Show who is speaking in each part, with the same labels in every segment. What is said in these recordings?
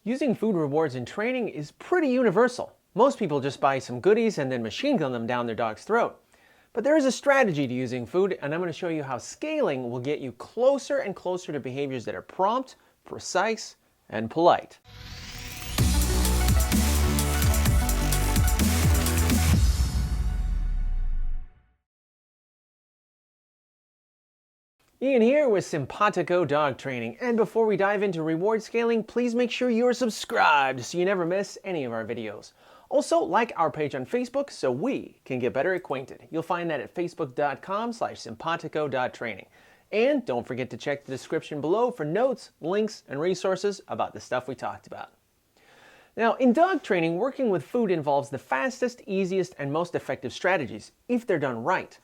Speaker 1: Using food rewards in training is pretty universal. Most people just buy some goodies and then machine gun them down their dog's throat. But there is a strategy to using food, and I'm going to show you how scaling will get you closer and closer to behaviors that are prompt, precise, and polite. Ian here with Simpawtico Dog Training, and before we dive into reward scaling, please make sure you're subscribed so you never miss any of our videos. Also, like our page on Facebook so we can get better acquainted. You'll find that at facebook.com/simpawtico.training. And don't forget to check the description below for notes, links, and resources about the stuff we talked about. Now, in dog training, working with food involves the fastest, easiest, and most effective strategies, if they're done right.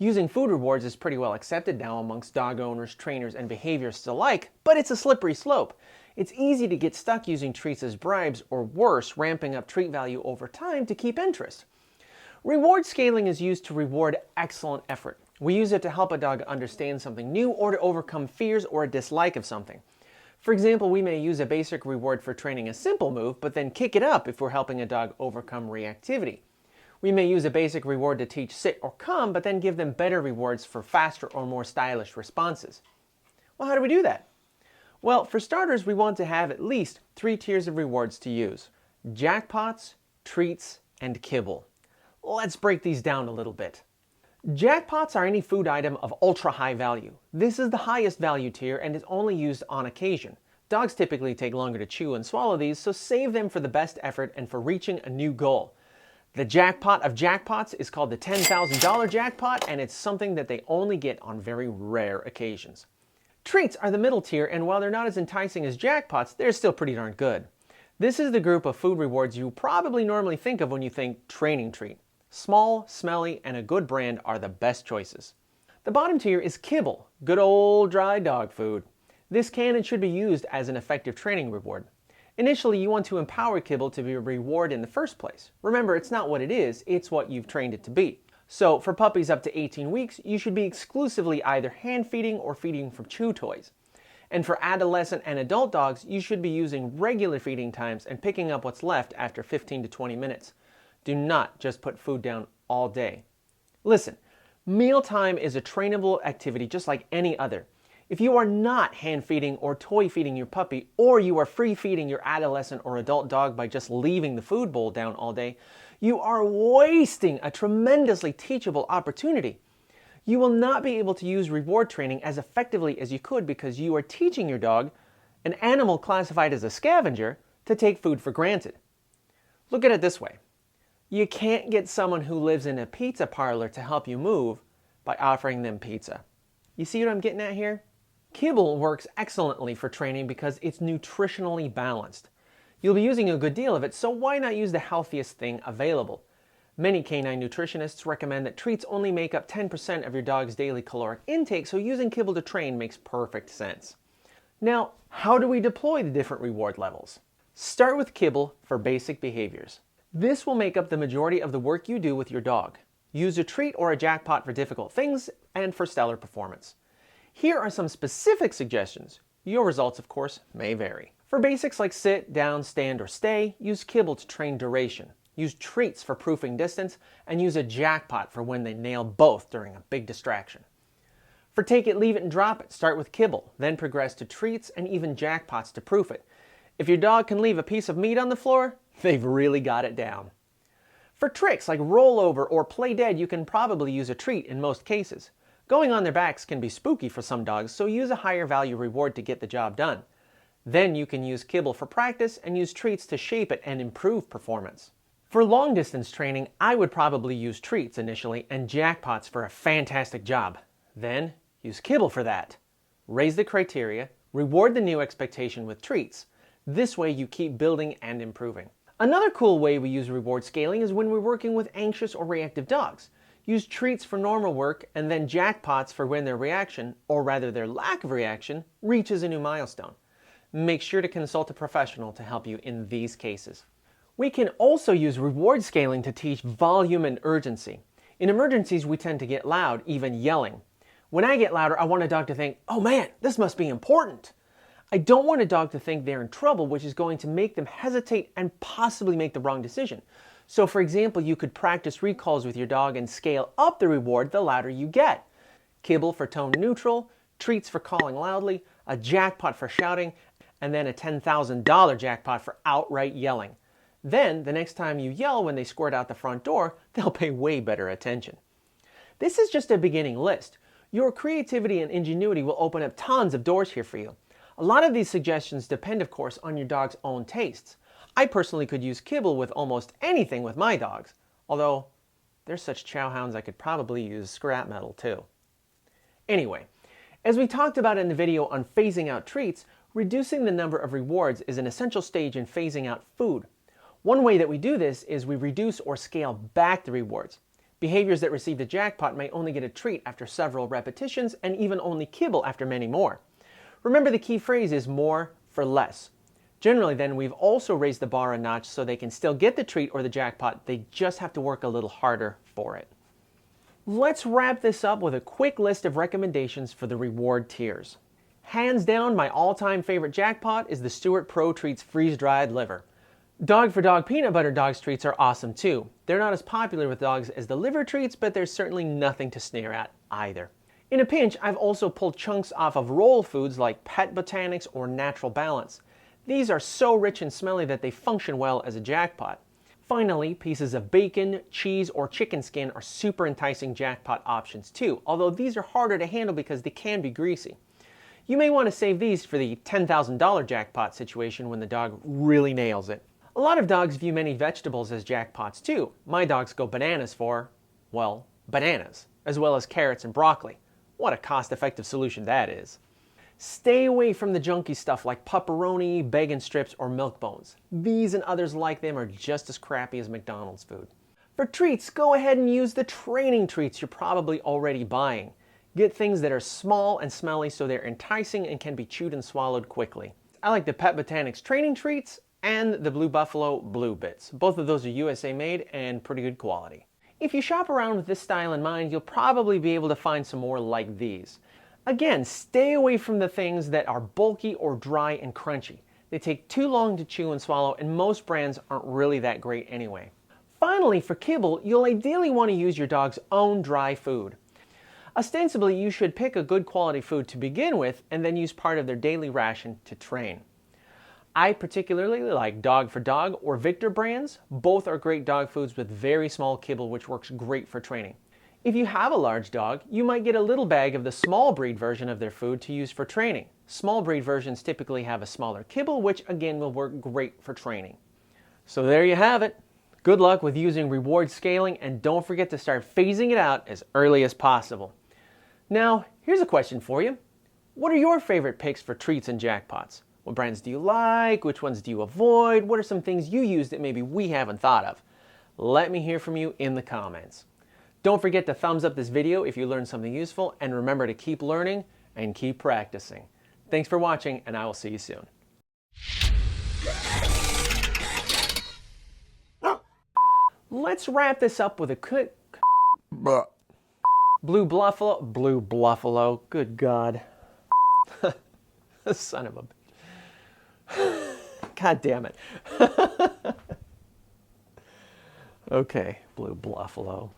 Speaker 1: Using food rewards is pretty well accepted now amongst dog owners, trainers, and behaviorists alike, but it's a slippery slope. It's easy to get stuck using treats as bribes, or worse, ramping up treat value over time to keep interest. Reward scaling is used to reward excellent effort. We use it to help a dog understand something new or to overcome fears or a dislike of something. For example, we may use a basic reward for training a simple move, but then kick it up if we're helping a dog overcome reactivity. We may use a basic reward to teach sit or come, but then give them better rewards for faster or more stylish responses. Well, how do we do that? Well, for starters, we want to have at least 3 tiers of rewards to use: jackpots, treats, and kibble. Let's break these down a little bit. Jackpots are any food item of ultra high value. This is the highest value tier and is only used on occasion. Dogs typically take longer to chew and swallow these, so save them for the best effort and for reaching a new goal. The jackpot of jackpots is called the $10,000 jackpot, and it's something that they only get on very rare occasions. Treats are the middle tier, and while they're not as enticing as jackpots, they're still pretty darn good. This is the group of food rewards you probably normally think of when you think training treat. Small, smelly, and a good brand are the best choices. The bottom tier is kibble, good old dry dog food. This can and should be used as an effective training reward. Initially, you want to empower kibble to be a reward in the first place. Remember, it's not what it is, it's what you've trained it to be. So, for puppies up to 18 weeks, you should be exclusively either hand feeding or feeding from chew toys. And for adolescent and adult dogs, you should be using regular feeding times and picking up what's left after 15 to 20 minutes. Do not just put food down all day. Listen, mealtime is a trainable activity just like any other. If you are not hand feeding or toy feeding your puppy, or you are free feeding your adolescent or adult dog by just leaving the food bowl down all day, you are wasting a tremendously teachable opportunity. You will not be able to use reward training as effectively as you could because you are teaching your dog, an animal classified as a scavenger, to take food for granted. Look at it this way. You can't get someone who lives in a pizza parlor to help you move by offering them pizza. You see what I'm getting at here? Kibble works excellently for training because it's nutritionally balanced. You'll be using a good deal of it, so why not use the healthiest thing available? Many canine nutritionists recommend that treats only make up 10% of your dog's daily caloric intake, so using kibble to train makes perfect sense. Now, how do we deploy the different reward levels? Start with kibble for basic behaviors. This will make up the majority of the work you do with your dog. Use a treat or a jackpot for difficult things and for stellar performance. Here are some specific suggestions. Your results, of course, may vary. For basics like sit, down, stand, or stay, use kibble to train duration. Use treats for proofing distance, and use a jackpot for when they nail both during a big distraction. For take it, leave it, and drop it, start with kibble, then progress to treats and even jackpots to proof it. If your dog can leave a piece of meat on the floor, they've really got it down. For tricks like rollover or play dead, you can probably use a treat in most cases. Going on their backs can be spooky for some dogs, so use a higher value reward to get the job done. Then you can use kibble for practice and use treats to shape it and improve performance. For long distance training, I would probably use treats initially and jackpots for a fantastic job. Then use kibble for that. Raise the criteria, reward the new expectation with treats. This way you keep building and improving. Another cool way we use reward scaling is when we're working with anxious or reactive dogs. Use treats for normal work and then jackpots for when their reaction, or rather their lack of reaction, reaches a new milestone. Make sure to consult a professional to help you in these cases. We can also use reward scaling to teach volume and urgency. In emergencies, we tend to get loud, even yelling. When I get louder, I want a dog to think, "Oh man, this must be important." I don't want a dog to think they're in trouble, which is going to make them hesitate and possibly make the wrong decision. So for example, you could practice recalls with your dog and scale up the reward the louder you get. Kibble for tone neutral, treats for calling loudly, a jackpot for shouting, and then a $10,000 jackpot for outright yelling. Then, the next time you yell when they squirt out the front door, they'll pay way better attention. This is just a beginning list. Your creativity and ingenuity will open up tons of doors here for you. A lot of these suggestions depend, of course, on your dog's own tastes. I personally could use kibble with almost anything with my dogs, although they're such chow hounds I could probably use scrap metal too. Anyway, as we talked about in the video on phasing out treats, reducing the number of rewards is an essential stage in phasing out food. One way that we do this is we reduce or scale back the rewards. Behaviors that receive the jackpot may only get a treat after several repetitions and even only kibble after many more. Remember, the key phrase is more for less. Generally then, we've also raised the bar a notch so they can still get the treat or the jackpot, they just have to work a little harder for it. Let's wrap this up with a quick list of recommendations for the reward tiers. Hands down, my all-time favorite jackpot is the Stewart Pro-Treats freeze-dried liver. Dog for Dog peanut butter dogs treats are awesome too. They're not as popular with dogs as the liver treats, but there's certainly nothing to sneer at either. In a pinch, I've also pulled chunks off of roll foods like Pet Botanics or Natural Balance. These are so rich and smelly that they function well as a jackpot. Finally, pieces of bacon, cheese, or chicken skin are super enticing jackpot options too, although these are harder to handle because they can be greasy. You may want to save these for the $10,000 jackpot situation when the dog really nails it. A lot of dogs view many vegetables as jackpots too. My dogs go bananas for, well, bananas, as well as carrots and broccoli. What a cost-effective solution that is. Stay away from the junky stuff like pepperoni, bacon strips, or milk bones. These and others like them are just as crappy as McDonald's food. For treats, go ahead and use the training treats you're probably already buying. Get things that are small and smelly so they're enticing and can be chewed and swallowed quickly. I like the Pet Botanics Training Treats and the Blue Buffalo Blue Bits. Both of those are USA made and pretty good quality. If you shop around with this style in mind, you'll probably be able to find some more like these. Again, stay away from the things that are bulky or dry and crunchy. They take too long to chew and swallow, and most brands aren't really that great anyway. Finally, for kibble, you'll ideally want to use your dog's own dry food. Ostensibly, you should pick a good quality food to begin with and then use part of their daily ration to train. I particularly like Dog for Dog or Victor brands. Both are great dog foods with very small kibble, which works great for training. If you have a large dog, you might get a little bag of the small breed version of their food to use for training. Small breed versions typically have a smaller kibble, which again will work great for training. So there you have it. Good luck with using reward scaling, and don't forget to start phasing it out as early as possible. Now, here's a question for you. What are your favorite picks for treats and jackpots? What brands do you like? Which ones do you avoid? What are some things you use that maybe we haven't thought of? Let me hear from you in the comments. Don't forget to thumbs up this video if you learned something useful, and remember to keep learning and keep practicing. Thanks for watching, and I will see you soon. Let's wrap this up with a quick Blue Buffalo, good God. Son of a bitch. God damn it. Okay, Blue Buffalo.